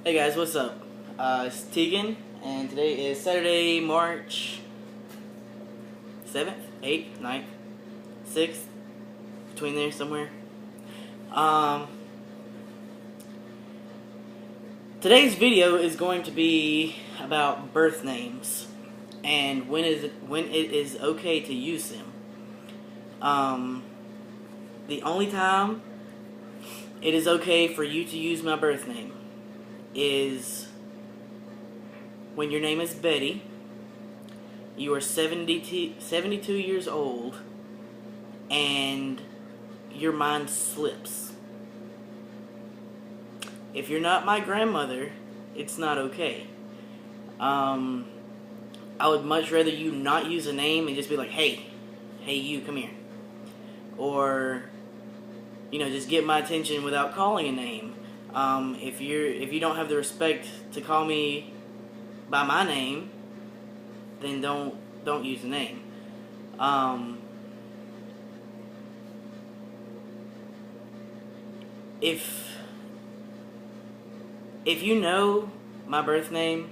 Hey guys, what's up? It's Tegan, and today is Saturday, March 7th, 8th, 9th, 6th, between there somewhere. Um, Today's video is going to be about birth names and when it is okay to use them. The only time it is okay for you to use my birth name is when your name is Betty, you are 72 years old, and your mind slips. If you're not my grandmother, it's not okay. I would much rather you not use a name and just be like, hey you, come here. Or, just get my attention without calling a name. If you don't have the respect to call me by my name, then don't use the name. If you know my birth name,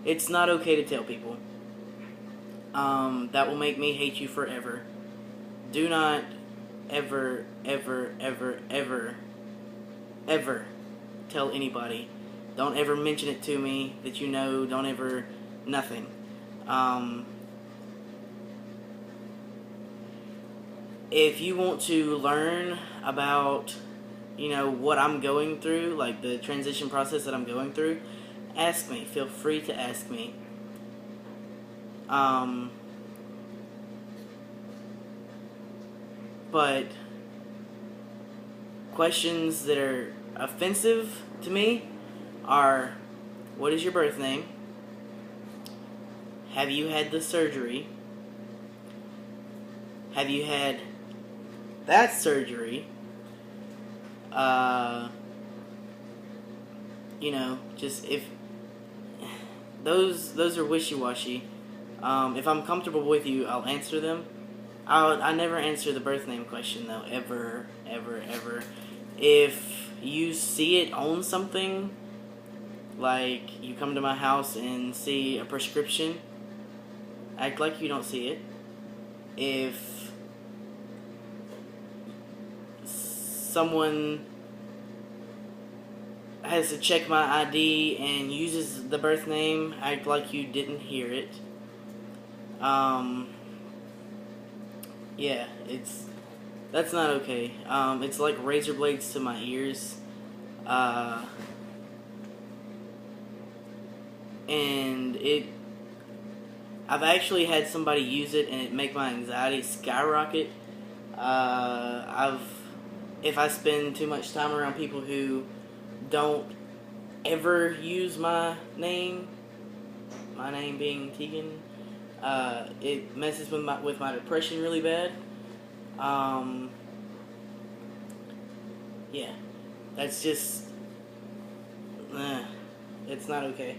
it's not okay to tell people. That will make me hate you forever. Do not ever tell anybody. Don't ever mention it to me that you know. Don't ever, nothing. If you want to learn about, what I'm going through, like the transition process that I'm going through, ask me. Feel free to ask me. But questions that are offensive to me are, what is your birth name? Have you had the surgery? Have you had that surgery? Just if those are wishy-washy. If I'm comfortable with you, I'll answer them. I never answer the birth name question though, ever. If you see it on something, like you come to my house and see a prescription, act like you don't see it. If someone has to check my ID and uses the birth name, act like you didn't hear it. Yeah, that's not okay. It's like razor blades to my ears. And I've actually had somebody use it and it make my anxiety skyrocket. If I spend too much time around people who don't ever use my name being Tegan, it messes with my depression really bad. Yeah, that's just, it's not okay.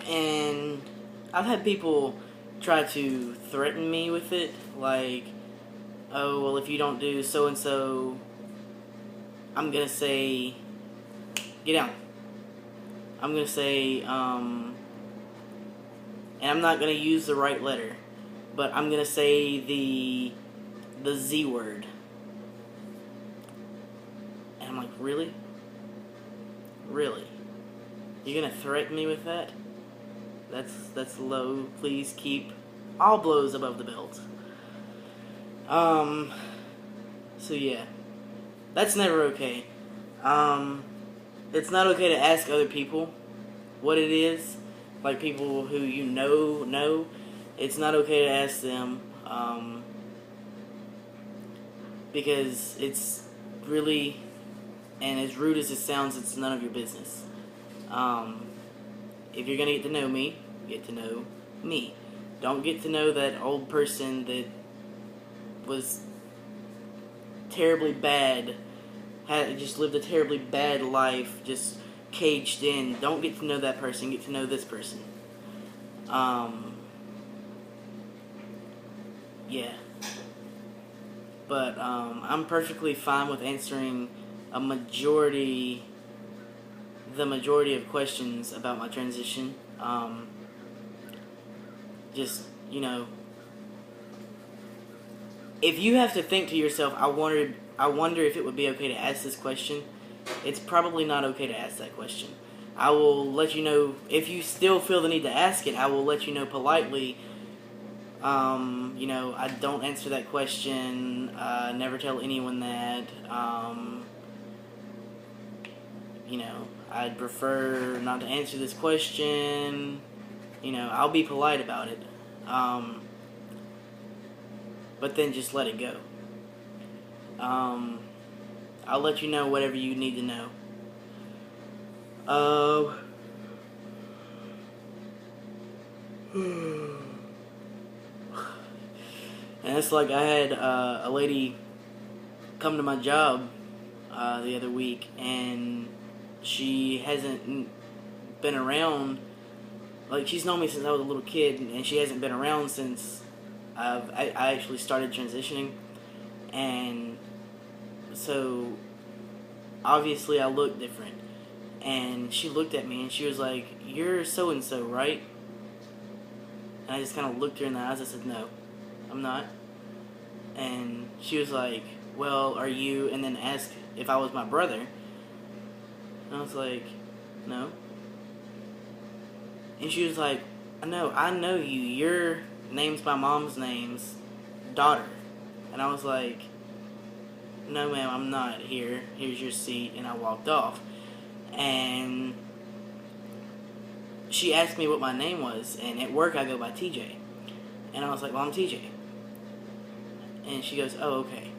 And I've had people try to threaten me with it, like, oh, well, if you don't do so and so, I'm gonna say, get out. I'm gonna say, and I'm not gonna use the right letter, but I'm gonna say the Z word. And I'm like, really? Really? You're gonna threaten me with that? That's low. Please keep all blows above the belt. So yeah, that's never okay. It's not okay to ask other people what it is, like people who you know. It's not okay to ask them, because it's really, and as rude as it sounds, it's none of your business. If you're gonna get to know me, get to know me. Don't get to know that old person that was terribly bad, had just lived a terribly bad life, just caged in. Don't get to know that person, get to know this person. Um, yeah. But I'm perfectly fine with answering the majority of questions about my transition. Just, if you have to think to yourself, I wonder if it would be okay to ask this question. It's probably not okay to ask that question. I will let you know if you still feel the need to ask it. I will let you know politely. I don't answer that question. Never tell anyone that. I'd prefer not to answer this question. I'll be polite about it. But then just let it go. I'll let you know whatever you need to know. And it's like I had a lady come to my job the other week, and she hasn't been around. Like, she's known me since I was a little kid, and she hasn't been around since I actually started transitioning. And so, obviously, I look different. And she looked at me, and she was like, "You're so-and-so, right?" And I just kind of looked her in the eyes. I said, "No, I'm not." And she was like, "Well, are you?" And then asked if I was my brother. And I was like, "No." And she was like, "No, I know you. Your name's my mom's name's daughter." And I was like, "No, ma'am, I'm not. Here's your seat." And I walked off. And she asked me what my name was. And at work, I go by TJ. And I was like, "Well, I'm TJ." And she goes, "Oh, okay."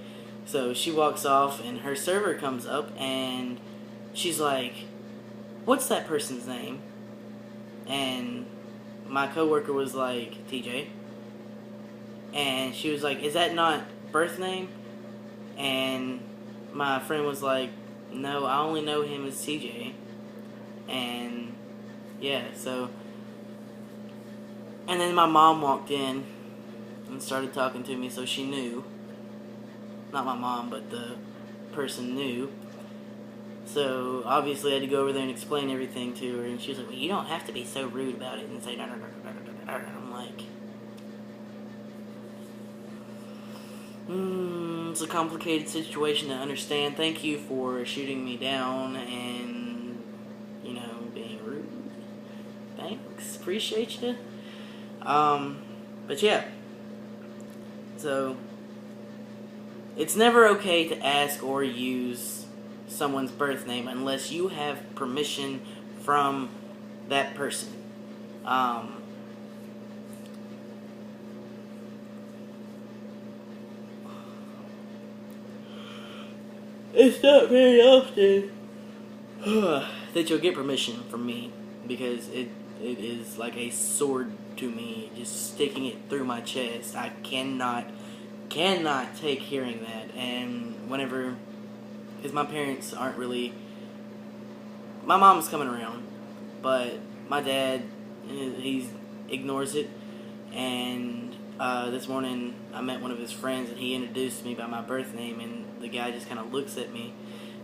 So she walks off, and her server comes up, and she's like, "What's that person's name?" And my coworker was like, "TJ." And she was like, "Is that not birth name?" And my friend was like, "No, I only know him as TJ." And yeah, so. And then my mom walked in and started talking to me, so she knew. Not my mom, but the person knew. So obviously I had to go over there and explain everything to her, and she was like, "Well, you don't have to be so rude about it and say no, no, no, no, no, no, no." And I'm like, it's a complicated situation to understand. Thank you for shooting me down and, being rude. Thanks. Appreciate you. But yeah. So, it's never okay to ask or use someone's birth name unless you have permission from that person. It's not very often that you'll get permission from me, because it is like a sword to me, just sticking it through my chest. I cannot take hearing that. And whenever, because my parents aren't really, my mom's coming around, but my dad, he ignores it. And this morning I met one of his friends, and he introduced me by my birth name, and the guy just kind of looks at me,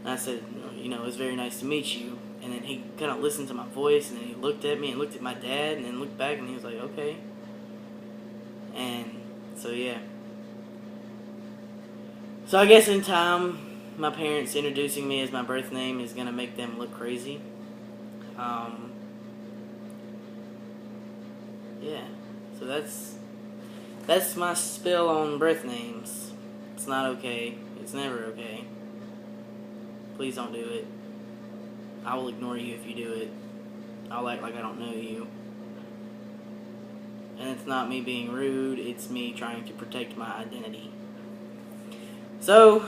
and I said, "It's very nice to meet you." And then he kind of listened to my voice, and then he looked at me and looked at my dad, and then looked back, and he was like, "Okay." And so yeah. So I guess in time, my parents introducing me as my birth name is gonna make them look crazy. Yeah. So that's my spill on birth names. It's not okay. It's never okay. Please don't do it. I will ignore you if you do it. I'll act like I don't know you. And it's not me being rude, it's me trying to protect my identity. So,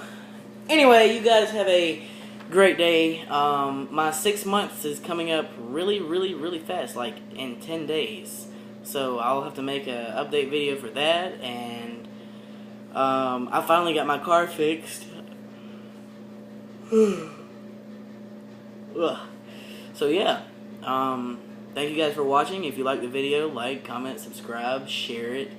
anyway, you guys have a great day. My 6 months is coming up really, really, really fast, like in 10 days. So I'll have to make an update video for that, and I finally got my car fixed. So yeah, thank you guys for watching. If you like the video, like, comment, subscribe, share it.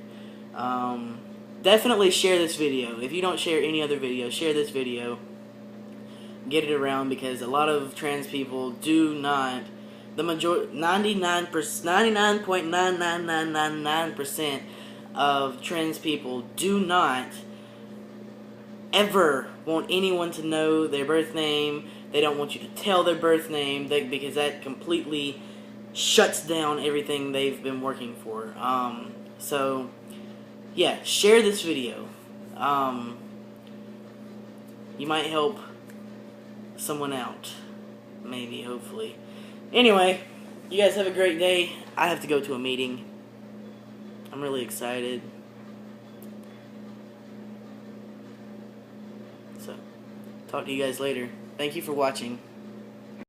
Definitely share this video. If you don't share any other video, share this video. Get it around, because a lot of trans people do not, the majority, 99.99999% of trans people do not ever want anyone to know their birth name. They don't want you to tell their birth name, because that completely shuts down everything they've been working for. So, yeah, share this video. You might help someone out. Maybe, hopefully. Anyway, you guys have a great day. I have to go to a meeting. I'm really excited. So, talk to you guys later. Thank you for watching.